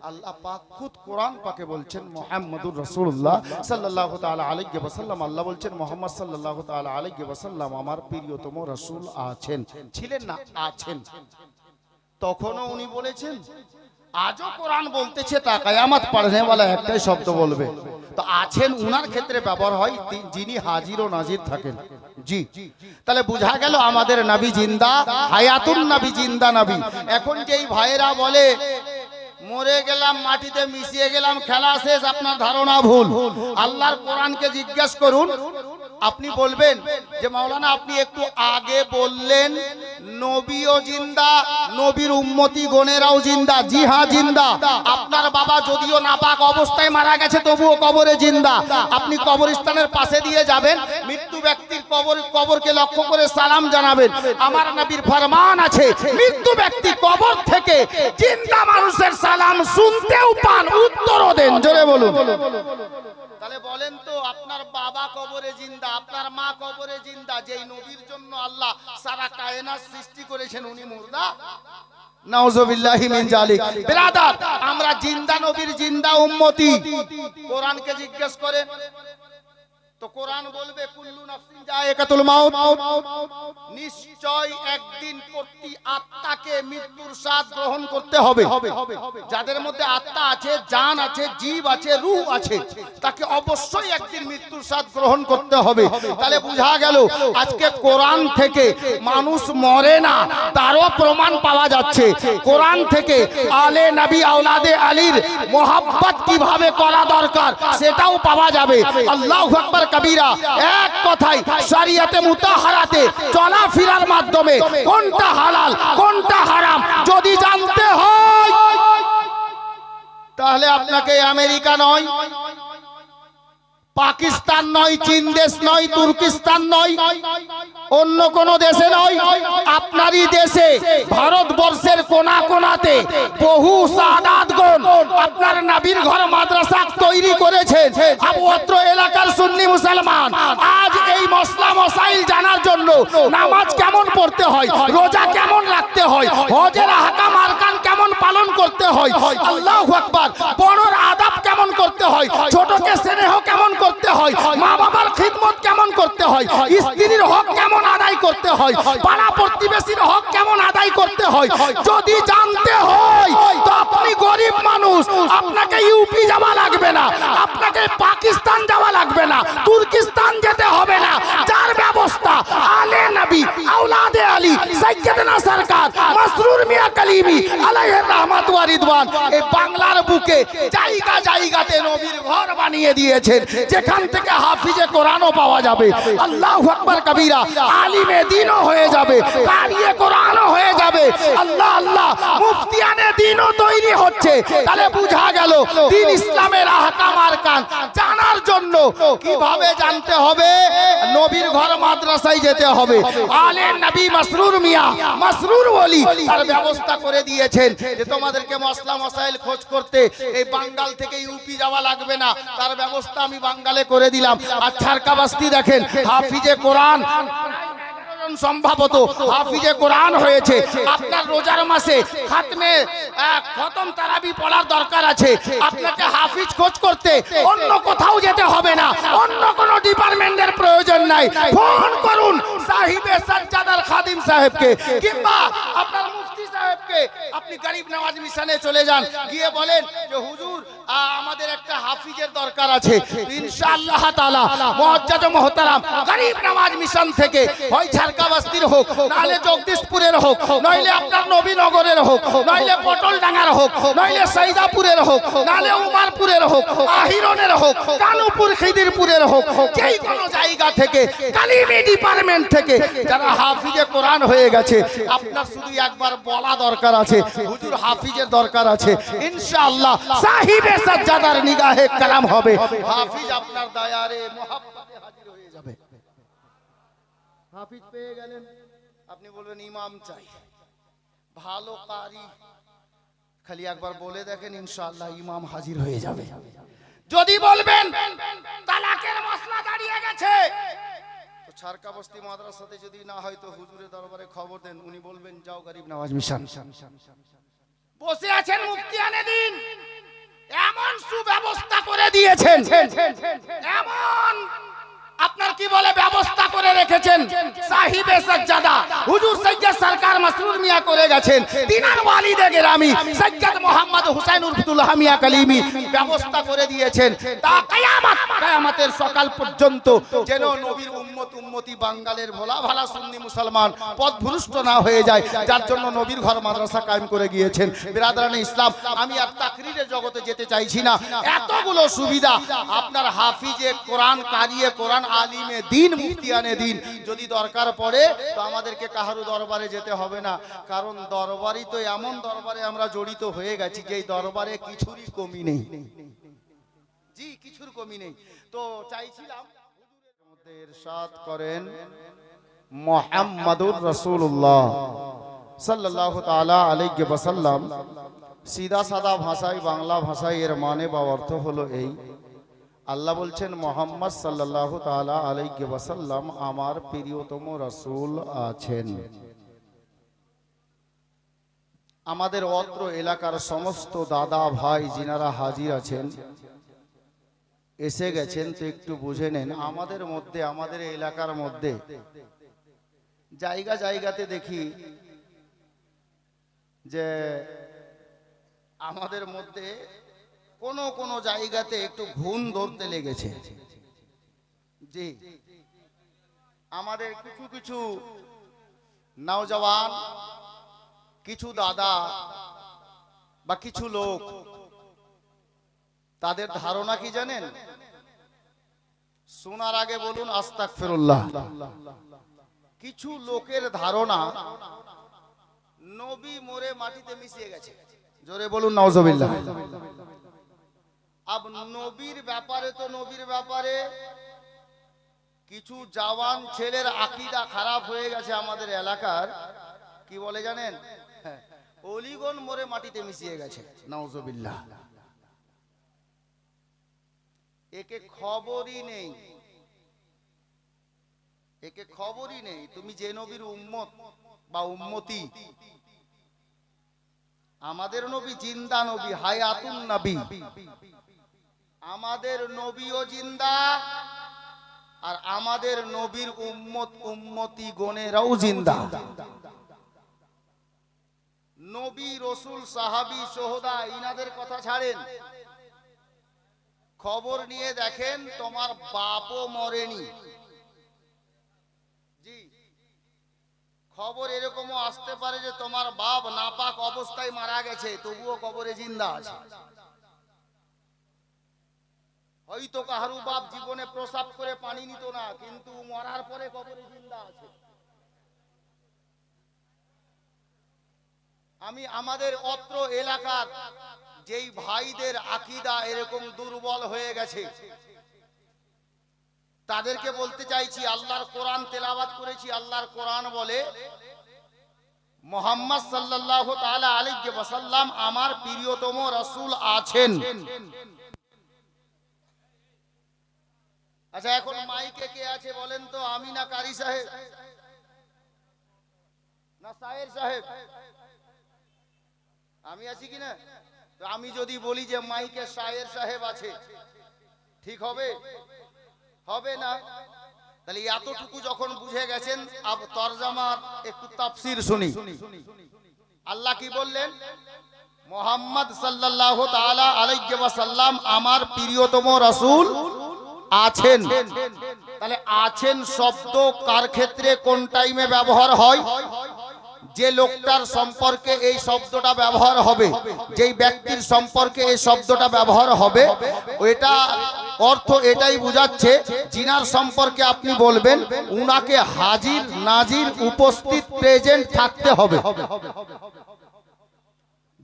আল্লাহ পাক খুদ কোরআন পাকে বলছেন মুহাম্মদুর রাসূলুল্লাহ সাল্লাল্লাহু তাআলা আলাইহি ওয়াসাল্লাম, আল্লাহ বলছেন মুহাম্মদ সাল্লাল্লাহু তাআলা আলাইহি ওয়াসাল্লাম আমার প্রিয়তম রাসূল আছেন, ছিলেন না, আছেন। তখনও উনি বলেছেন, আজও কোরআন বলতেছে তা কিয়ামত পড়নে वाला একটাই শব্দ বলবে। তো আছেন উনার ক্ষেত্রে ব্যবহার হয় যিনি হাজির ও নাজির থাকেন। জি, তাহলে বোঝা গেল আমাদের নবী জিন্দা, হায়াতুন নবী, জিন্দা নবী। এখন যেই ভাইরা বলে মরে গেলাম, মাটিতে মিশিয়ে গেলাম, খেলা শেষ, আপনার ধারণা ভুল। আল্লাহর কোরআনকে জিজ্ঞেস করুন, আপনি বলবেন যে মাওলানা আপনি একটু আগে বললেন নবীও জিন্দা, নবীর উম্মতি গণেরাও জিন্দা। জি হ্যাঁ, জিন্দা। আপনার বাবা যদিও নাপাক অবস্থায় মারা গেছে তবুও কবরে জিন্দা। আপনি কবরস্থানের পাশে দিয়ে যাবেন, মৃত্যু ব্যক্তির কবরকে লক্ষ্য করে সালাম জানাবেন। আমার নবীর ফরমান আছে, মৃত্যু ব্যক্তি কবর থেকে জিন্দা মানুষের সালাম শুনতেও পান, উত্তরও দেন। জোরে বলুন। তাহলে বলেন তো, আপনার বাবা কবরে জিন্দা, আপনার মা কবরে জিন্দা, যেই নবীর জন্য আল্লাহ সারা কায়নাত সৃষ্টি করেছেন উনি মুর্দা? নাউজুবিল্লাহি মিন জালিক। ব্রাদার, আমরা জিন্দা নবীর জিন্দা উম্মতি। কোরআনকে জিজ্ঞেস করেন তো কোরআন বলবে কুল্লু নাফসিন যায়কাতুল মাউত, নিশ্চয় একদিন প্রতি আত্মাকে মৃত্যুর স্বাদ গ্রহণ করতে হবে। যাদের মধ্যে আত্মা আছে, জান আছে, জীব আছে, রূহ আছে, তাকে অবশ্যই একদিন মৃত্যুর স্বাদ গ্রহণ করতে হবে। তাহলে বোঝা গেল আজকে কোরআন থেকে মানুষ মরে না তারও প্রমাণ পাওয়া যাচ্ছে। কোরআন থেকে আলে নবী আওলাদে আলীর মোহাব্বত কিভাবে করা দরকার সেটাও পাওয়া যাবে। আল্লাহু আকবার কবীরা। এক কথায় শরিয়তে মুতাহারাতে চলাফেরার মাধ্যমে কোনটা হালাল কোনটা হারাম যদি জানতে হয়, তাহলে আপনাকে আমেরিকা নয়, পাকিস্তান নয়, চীন দেশ নয়, তুর্কিস্তান নয়, অন্য কোন দেশে নয়, আপনারই দেশে ভারতবর্ষের কোনা কোনাতে বহু সাদাতগণ আপনার নবীর ঘর মাদ্রাসা তৈরি করেছেন। আবু অত্র এলাকার সুন্নি মুসলমান আজ এই মসলা মসাইল জানার জন্য নামাজ কেমন পড়তে হয়, রোজা কেমন রাখতে হয়, হজের আহকাম আরকান কেমন পালন করতে হয়, আল্লাহু আকবার, বড়র আদব কেমন করতে হয়, ছোটকে স্নেহ কেমন করতে হয়, মা বাবার খিদমত কেমন করতে হয়, স্ত্রীর হক কেমন আদায় করতে হয়, পাড়া প্রতিবেশীর হক কেমন আদায় করতে হয় যদি জানতে হয়, তো আপনি গরিব মানুষ, আপনাকে ইউপি যাওয়া লাগবে না, আপনাকে পাকিস্তান যাওয়া লাগবে না, তুর্কিস্তান যেতে হবে না। যার ব্যবস্থা আলে নবী আওলাদে আলী সাইয়্যিদনা সরকার মাসরুর মিয়া কালিমি আলাইহির রাহমাত ওয়া রিদওয়ান এই বাংলার বুকে জায়গা জায়গাতে নবীর ঘর বানিয়ে দিয়েছেন, যেখান থেকে হাফিজে কোরআনও পাওয়া যাবে, আল্লাহু আকবার কবীরা, আলিমে দ্বীনও হয়ে যাবে, কারিয়ে কোরআনও হয়ে যাবে। আল্লাহ আল্লাহ, মুফতিয়ানে দ্বীনও তৈরি হচ্ছে। তাহলে বোঝা গেল দ্বীন ইসলামের আহকাম আরকান জানার জন্য কিভাবে জানতে হবে, নবীর ঘর মাদ্রাসায় যেতে হবে। আলে নবী মাসরুর মিয়া, মাসরুর ওলি তার ব্যবস্থা করে দিয়েছেন যে তোমাদেরকে মসলা মসাইল খোঁজ করতে এই বাঙ্গাল থেকে ইউপি যাওয়া লাগবে না, তার ব্যবস্থা আমি বাঙ্গালে করে দিলাম। আর ছারকাবাস্তি দেখেন, হাফিজে কোরআন সম্ভবত হাফিজে কোরআন হয়েছে, আপনার রোজার মাসে খাতমে খতম তারাবি পড়ার দরকার আছে, আপনাকে হাফিজ খোঁজ করতে অন্য কোথাও যেতে হবে না, অন্য কোনো ডিপার্টমেন্টের প্রয়োজন নাই। ফোন করুন সাহিবে সাজ্জাদার খাদিম সাহেবকে কিংবা আপনার মুফতি সাহেবকে, আপনি গরিব নওয়াজ মিশনে চলে যান, গিয়ে বলেন যে হুজুর আমাদের একটা হাফিজের দরকার আছে। ইনশাআল্লাহ তাআলা মুআজ্জাজ মুহতারাম গরিব নওয়াজ মিশন থেকে হয় ছারকাবাস্তির হোক, নাহলে জগদীশপুরের হোক, নইলে আপনার নবীনগরের হোক, নইলে পটলডাঙ্গার হোক, নইলে সাইদাপুরের হোক, নাহলে উমারপুরের হোক, আহিরনের হোক, কানুপুর খিদিরপুরের হোক, যেই কোনো জায়গা থেকে কালিমি ডিপার্টমেন্ট থেকে যারা হাফিজে কোরআন হয়ে গেছে, আপনার শুধু একবার বলা দরকার আছে হুজুর হাফিজের দরকার আছে, ইনশাআল্লাহ সাহিবে সাজ্জাদার নিগাহে কালাম হবে, হাফিজ আপনার দয়ারে মোহাব্বতে হাজির হয়ে যাবে। হাফিজ পেয়ে গেলেন, আপনি বলবেন ইমাম চাই, ভালো কারি, খালি একবার বলে দেখেন ইনশাআল্লাহ ইমাম হাজির হয়ে যাবে। যদি বলবেন তালাকের মসলা দাঁড়িয়ে গেছে, তো ছারকাবস্তি মাদ্রাসাতে যদি না হয় তো হুজুরের দরবারে খবর দেন, উনি বলবেন যাও গরিব নওয়াজ মিশন। বসে আছেন মুফতিয়ানে দ্বীন, সুব্যবস্থা করে দিয়েছেন, এমন আপনার কি বলে ব্যবস্থা করে রেখেছেন। সাহিবে সাজ্জাদা হুজুর সৈয়দ সরকার মাসরুর মিয়া করে গেছেন, তিনার ওয়ালিদে গেরামি সৈয়দ মোহাম্মদ হুসাইন উরফুল্লাহ মিয়া কালিমি ব্যবস্থা করে দিয়েছেন। তা কিয়ামতের সকাল পর্যন্ত যেন নবীর উম্মতি বাঙ্গালের ভোলা ভালা সুন্নি মুসলমান পথভ্রষ্ট না হয়ে যায়, যার জন্য নবীর ঘর মাদ্রাসা কায়েম করে গিয়েছেন। বিরাদরানে ইসলাম, আমি আর তাকরীরের জগতে যেতে চাইছি না। এতগুলো সুবিধা আপনার হাফিজে কোরআন, কারিয়ে কোরআন, আলিমে দিন, মুফতিয়ানে দিন, যদি দরকার পড়ে তো আমাদেরকে কাহারু দরবারে যেতে হবে না। কারণ দরবারই তো এমন দরবারে আমরা জড়িত হয়ে গেছি যে দরবারে কিছুরই কমি নেই, জি কিছুর কমি নেই। তো চাইছিলাম হুজুরের মধ্যে ইরশাদ করেন মুহাম্মাদুর রাসূলুল্লাহ সাল্লাল্লাহু তাআলা আলাইহি ওয়াসাল্লাম। সিধা সাদা ভাষায়, বাংলা ভাষায় এর মানে বা অর্থ হলো এই, আল্লাহ বলছেন মুহাম্মদ সাল্লাল্লাহু তাআলা আলাইহি ওয়াসাল্লাম আমার প্রিয়তম রাসূল আছেন। আমাদের অত্র এলাকার সমস্ত দাদা ভাই যিনারা হাজির আছেন, এসে গেছেন, তো একটু বুঝে নেন। আমাদের মধ্যে, আমাদের এলাকার মধ্যে জায়গা জায়গাতে দেখি যে আমাদের মধ্যে কোন জায়গাতে একটু ঘুণ ধরতে লেগেছে। জি, আমাদের কিছু নওজওয়ান, কিছু দাদা বা কিছু লোক, তাদের ধারণা কি জানেন? শোনার আগে বলুন আস্তাগফিরুল্লাহ। কিছু লোকের ধারণা নবী মরে মাটিতে মিশিয়ে গেছে। জোরে বলুন নাউজুবিল্লাহ। আব নবীর ব্যাপারে তো নবীর ব্যাপারে কিছু জওয়ান ছেলের আকীদা খারাপ হয়ে গেছে আমাদের এলাকার। কি বলে জানেন? অলিগন মরে মাটিতে মিশিয়ে গেছে, নাউজুবিল্লাহ। একে খবরই নেই, একে খবরই নেই তুমি যে নবীর উম্মত বা উম্মতি। আমাদের নবী জিন্দা নবী, হায়াতুন নবী। আমাদের নবীও জিন্দা, আর আমাদের নবীর উম্মতি গণেরাও জিন্দা। নবী, রসুল, সাহাবী, সোহদা ইনাদের কথা ছাড়েন, খবর নিয়ে দেখেন তোমার বাপও মরেনি। জি, খবর এরকমও আসতে পারে যে তোমার বাপ নাপাক অবস্থায় মারা গেছে, তবুও কবরে জিন্দা আছে। হয়তো কাহারু বাপ জীবনে প্রসাব করে পানি নিত না, কিন্তু মরার পরে কবরে জিন্দা আছে। আমি আমাদের অত্র এলাকার যেই ভাইদের আকীদা এরকম দুর্বল হয়ে গেছে, তাদেরকে বলতে চাইছি, আল্লাহর কোরআন তেলাওয়াত করেছি। আল্লাহর কোরআন বলে মুহাম্মদ সাল্লাল্লাহু তাআলা আলাইহি ওয়াসাল্লাম আমার প্রিয়তম রাসূল আছেন। আচ্ছা, এখন মাইকে কে আছে বলেন তো? আমি না কারি সাহেব, না সাহের সাহেব? আমি আছি কিনা? তো আমি যদি বলি যে মাইকে সাহের সাহেব আছে, ঠিক হবে? হবে না। তাহলে এতটুকু যখন বুঝে গেছেন, আব তরজমার একটু তাফসীর শুনি। আল্লাহ কি বললেন? মুহাম্মদ সাল্লাল্লাহু তাআলা আলাইহি ওয়াসাল্লাম আমার প্রিয়তম রাসূল আছেন। তাহলে আছেন শব্দ কার ক্ষেত্রে, কোন টাইমে ব্যবহার হয়? যে লোকটার সম্পর্কে এই শব্দটা ব্যবহার হবে, যেই ব্যক্তির সম্পর্কে এই শব্দটা ব্যবহার হবে, ওইটা অর্থ এটাই বোঝাচ্ছে যিনার সম্পর্কে আপনি বলবেন উনাকে হাজির নাজির উপস্থিত প্রেজেন্ট থাকতে হবে।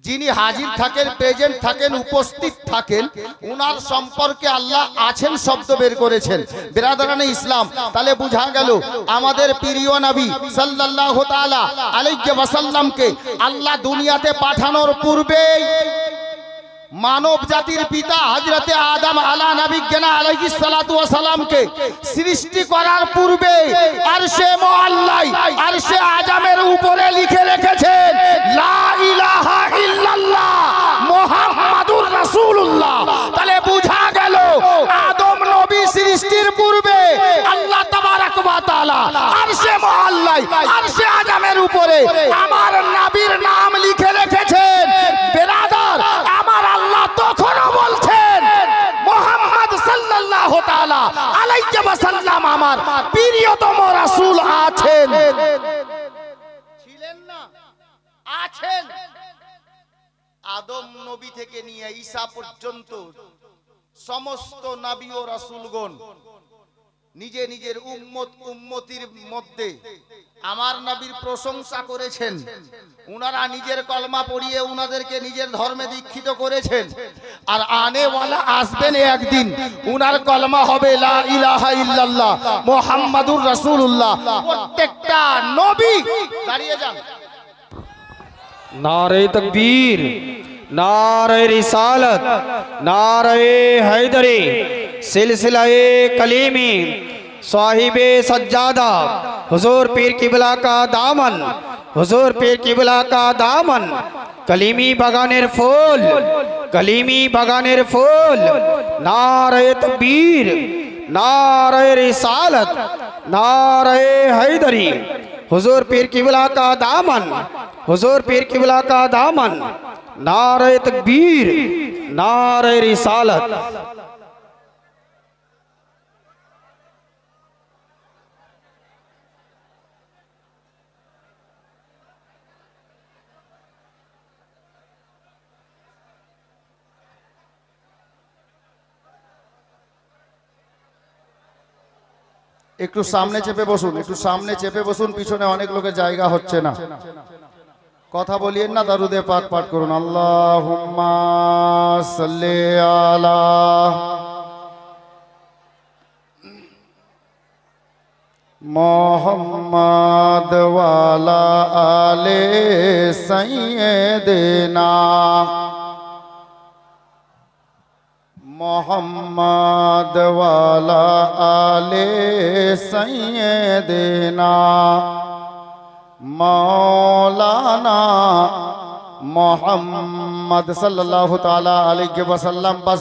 যিনি হাজির থাকেন, প্রেজেন্ট থাকেন, উপস্থিত থাকেন, উনার সম্পর্কে আল্লাহ আছেন শব্দ বের করেছেন। বিরাদরানে ইসলাম, তাহলে বোঝা গেল আমাদের প্রিয় নবী সাল্লাল্লাহু তাআলা আলাইহি ওয়াসাল্লামকে আল্লাহ দুনিয়াতে পাঠানোর পূর্বে মানব জাতির পিতা হযরতে আদম আলা নবিয়্যিনা আলাইহিস সালাতু ওয়াস সালামকে সৃষ্টি করার পূর্বে আরশে মুআল্লাই, আরশে আজমের উপরে লিখে রেখেছেন লা ইলাহা ইল্লাল্লাহ মুহাম্মাদুর রাসূলুল্লাহ। আল্লাহ তাআলা আরশে মুআল্লাই আরশে আজমের উপরে আমার নবীর নাম লিখে রেখেছেন। বেরাদার, আমার আল্লাহ তখনও বলছেন মুহাম্মদ সাল্লাল্লাহু তাআলা আলাইহি ওয়াসাল্লাম আমার প্রিয়তম রাসূল আছেন। ছিলেন না, আছেন। আদম নবী থেকে নিয়ে ঈসা পর্যন্ত সমস্ত নবী ও রাসূলগণ নিজে নিজের উম্মতির মধ্যে আমার নবীর প্রশংসা করেছেন। উনারা নিজের কলমা পড়িয়ে উনাদেরকে নিজের ধর্মে দীক্ষিত করেছেন। আর আনেওয়ালা আসবেন একদিন, উনার কলমা হবে লা ইলাহা ইল্লাল্লাহ মুহাম্মাদুর রাসূলুল্লাহ। প্রত্যেকটা নবী দাঁড়িয়ে যান। नारे तकबीर, नारे रिसालत, नारे हैदरी, सिलसिलाए कलीमी, साहिबे सज्जादा, हुजूर पीर किबला का दामन, हुजूर पीर किबला का दामन, कलीमी बगानेर फूल, कलीमी बगानेर फूल, नारे तकबीर, नारे रिसालत, नारे हैदरी, हुजूर पीर किबला का दामन, हुजूर पीर किबला का दामन, नारे तकबीर, नारे रिसालत। একটু সামনে চেপে বসুন, একটু সামনে চেপে বসুন, পিছনে অনেক লোকের জায়গা হচ্ছে না। কথা বলিয়েন না, দারুদে পাক পাঠ করুন। আল্লাহুম্মা সাল্লি আলা মুহাম্মাদ ওয়া আলা আলি সাইয়্যিদিনা মুহাম্মাদ ওয়া আলা আলি সাইয়্যিদিনা मौलाना मोहम्मद सल्लल्लाहु ताला अलैहि वसल्लम। बस